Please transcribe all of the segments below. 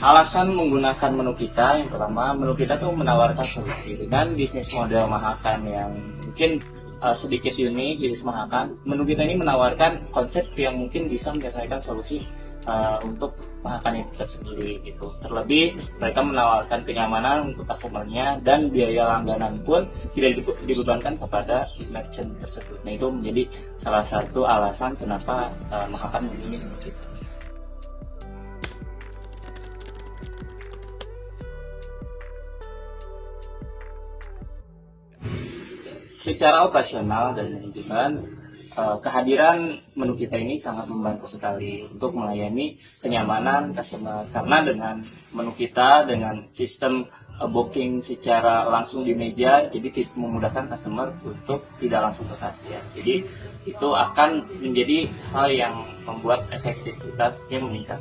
Alasan menggunakan menu kita, yang pertama, menu kita tuh menawarkan solusi dengan bisnis model Mahakan yang mungkin sedikit unik. Bisnis Mahakan, menu kita ini menawarkan konsep yang mungkin bisa menyelesaikan solusi untuk Mahakan itu tersendiri gitu. Terlebih mereka menawarkan kenyamanan untuk customernya dan biaya langganan pun tidak dibebankan kepada merchant tersebut. Nah, itu menjadi salah satu alasan kenapa Mahakan memilih menu kita. Secara operasional dan manajemen, kehadiran menu kita ini sangat membantu sekali untuk melayani kenyamanan customer, karena dengan menu kita dengan sistem booking secara langsung di meja, jadi memudahkan customer untuk tidak langsung ke kasir. Jadi itu akan menjadi hal yang membuat efektivitasnya meningkat.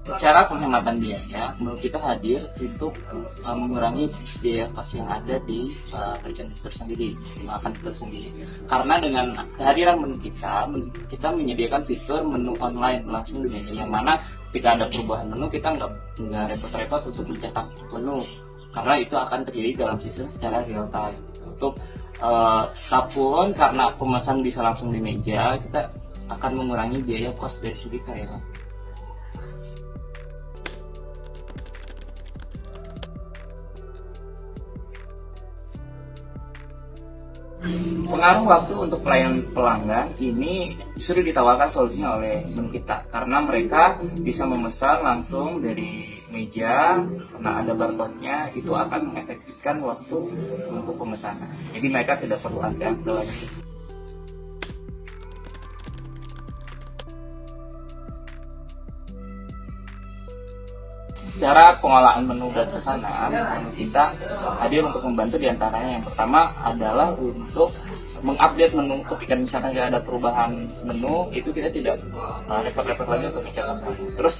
Secara penghematan biaya, menu kita hadir untuk mengurangi biaya kos yang ada di merchant itu sendiri, Mahakan itu sendiri. Karena dengan kehadiran menu kita menyediakan fitur menu online langsung di meja, yang mana ketika ada perubahan menu kita nggak repot-repot untuk mencetak menu, karena itu akan terjadi dalam sistem secara real time. Untuk pun karena pemesan bisa langsung di meja, kita akan mengurangi biaya kos dari segi karyawan. Pengaruh waktu untuk pelayanan pelanggan ini justru ditawarkan solusinya oleh menu kita, karena mereka bisa memesan langsung dari meja karena ada barcode-nya. Itu akan mengefektifkan waktu untuk pemesanan, jadi mereka tidak perlu antrean lagi. Secara pengolahan menu dan pesanan, menu kita hadir untuk membantu diantaranya. Yang pertama adalah untuk mengupdate menu ketika misalkan tidak ada perubahan menu, itu kita tidak repot-repot lagi untuk mencetak menu. Terus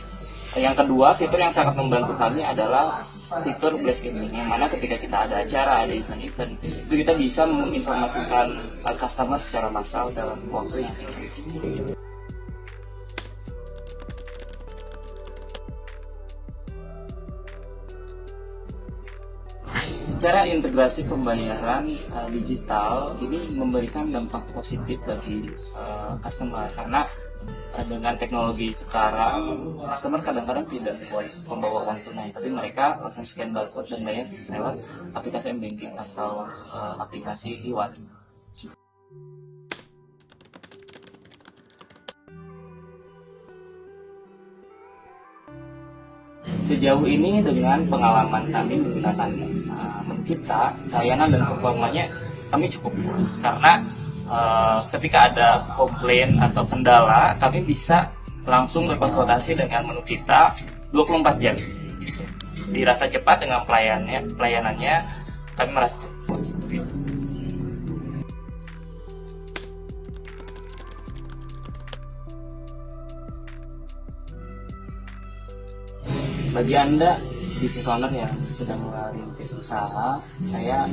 yang kedua, fitur yang sangat membantu kami adalah fitur blast gaming, yang mana ketika kita ada acara, ada event-event, itu kita bisa menginformasikan customer secara massal dalam waktu yang singkat. Cara integrasi pembayaran digital ini memberikan dampak positif bagi customer, karena dengan teknologi sekarang customer kadang-kadang tidak membawa uang tunai, tapi mereka langsung scan barcode dan bayar lewat aplikasi m-banking atau aplikasi e-wallet. Sejauh ini dengan pengalaman kami menggunakan menu kita, layanan dan performanya kami cukup puas, karena ketika ada komplain atau kendala, kami bisa langsung berkonsultasi dengan menu kita 24 jam. Dirasa cepat dengan pelayanannya, kami merasa cukup puas. Bagi Anda business owner yang sedang merintis usaha, saya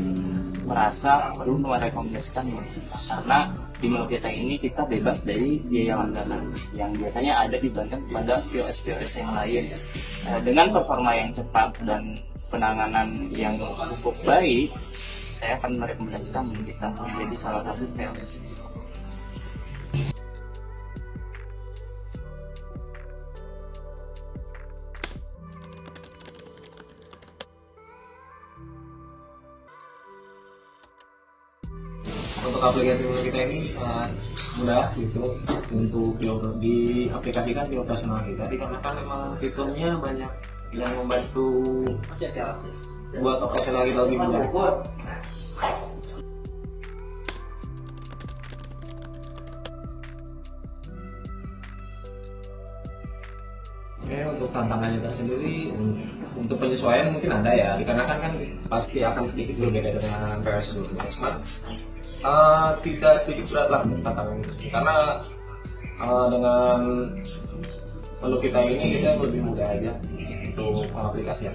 merasa perlu merekomendasikan menu kita, karena di menu kita ini kita bebas dari biaya langganan yang biasanya ada dibandingkan pada POS yang lain. Dengan performa yang cepat dan penanganan yang cukup baik, saya akan merekomendasikan menu kita menjadi salah satu POS. Untuk aplikasi kita ini sangat mudah gitu untuk diaplikasikan di operasional kita, dikarenakan memang fiturnya banyak yang membantu buat operasional kita lebih mudah. Oke, untuk tantangannya tersendiri, untuk penyesuaian mungkin ada ya, dikarenakan kan pasti akan sedikit berbeda dengan POS sebelumnya. Cuma tidak sedikit berat lah tantangan itu, karena dengan menu kita ini kita lebih mudah aja untuk pengaplikasian.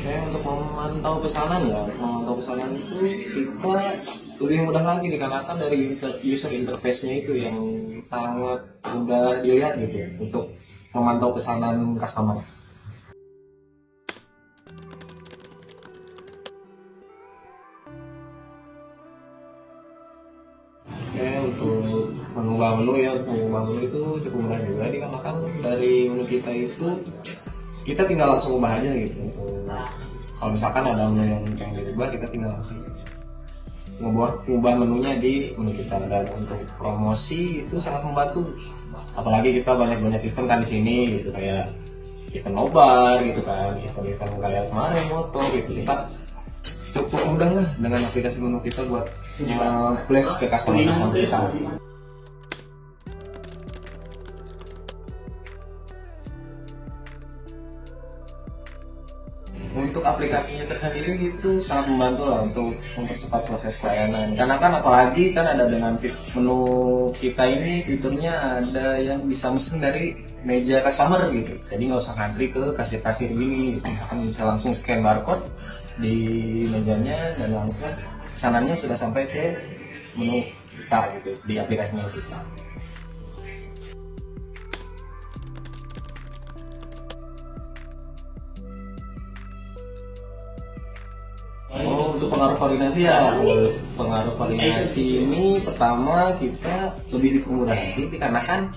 Untuk memantau pesanan ya, memantau pesanan itu kita lebih mudah lagi dikarenakan dari user interface-nya itu yang sangat mudah dilihat gitu ya, untuk memantau pesanan customer. Untuk mengubah menu ya, untuk mengubah menu itu cukup mudah juga dikarenakan dari menu kita itu kita tinggal langsung ubah aja gitu. Untuk kalau misalkan ada menu yang dirubah, kita tinggal langsung ngubah menunya di menu kita. Dan untuk promosi itu sangat membantu, apalagi kita banyak event kan di sini gitu, kayak event nobar gitu kan, event kayak kemarin motor gitu. Kita cukup mudah lah dengan aplikasi menu kita buat nge-place ke customer kita. Untuk aplikasinya tersendiri itu sangat membantu lah untuk mempercepat proses pelayanan. Karena kan apalagi kan ada dengan menu kita ini fiturnya ada yang bisa mesen dari meja customer gitu. Jadi nggak usah ngantri ke kasir-kasir gini. Gitu. Misalkan bisa langsung scan barcode di mejanya dan langsung pesanannya sudah sampai ke menu kita gitu, di aplikasi menu kita. Untuk pengaruh koordinasi ya, pengaruh koordinasi ini pertama kita lebih dipermudah nanti dikarenakan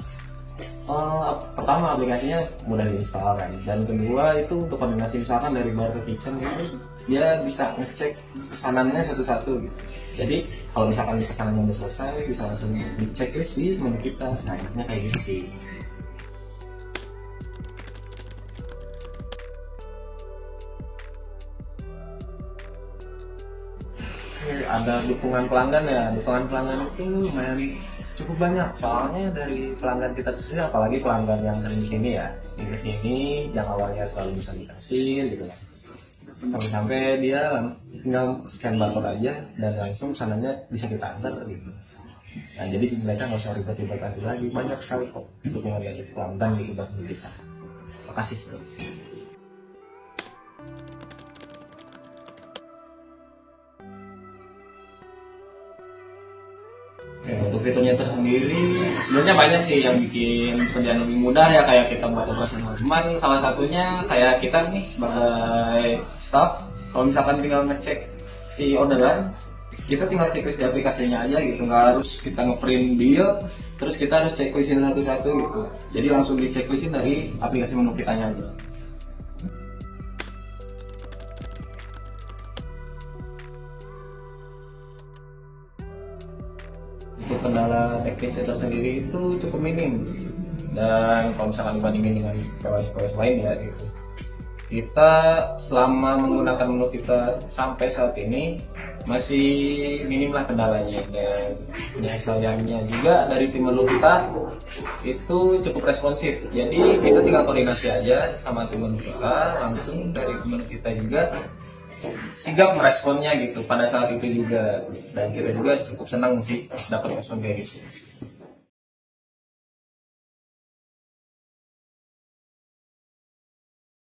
pertama aplikasinya mudah diinstal kan, dan kedua itu untuk koordinasi misalkan dari bar ke kitchen itu dia bisa ngecek pesanannya satu-satu gitu. Jadi kalau misalkan pesanannya udah selesai bisa langsung di checklist di menu kita. Nah intinya kayak gitu sih. Ada dukungan pelanggan ya, dukungan pelanggan itu lumayan cukup banyak, soalnya dari pelanggan kita sendiri, apalagi pelanggan yang sering sini ya, di sini yang awalnya selalu bisa dikasih gitu kan, sampai dia tinggal scan barcode aja dan langsung pesanannya bisa kita antar gitu. Nah jadi mereka nggak usah ribet-ribet lagi, banyak sekali kok dukungan dari pelanggan gitu buat kita. Makasih. Untuk fiturnya tersendiri sebenarnya banyak sih yang bikin kerjaan lebih mudah ya, kayak kita buat operasional. Cuman salah satunya kayak kita nih sebagai staff, kalau misalkan tinggal ngecek si orderan, kita tinggal checklist di aplikasinya aja gitu, nggak harus kita ngeprint bill terus kita harus checklistin satu-satu gitu. Jadi langsung di checklistin dari aplikasi menu kitanya aja. Untuk kendala teknisnya tersendiri itu cukup minim, dan kalau misalkan dibandingin dengan POS lain ya gitu, kita selama menggunakan menu kita sampai saat ini masih minim lah kendalanya. Dan sayangnya juga dari tim menu kita itu cukup responsif, jadi kita tinggal koordinasi aja sama tim menu kita, langsung dari tim menu kita juga sigap meresponnya gitu pada saat itu juga, dan kita juga cukup senang sih dapat respon kayak gitu.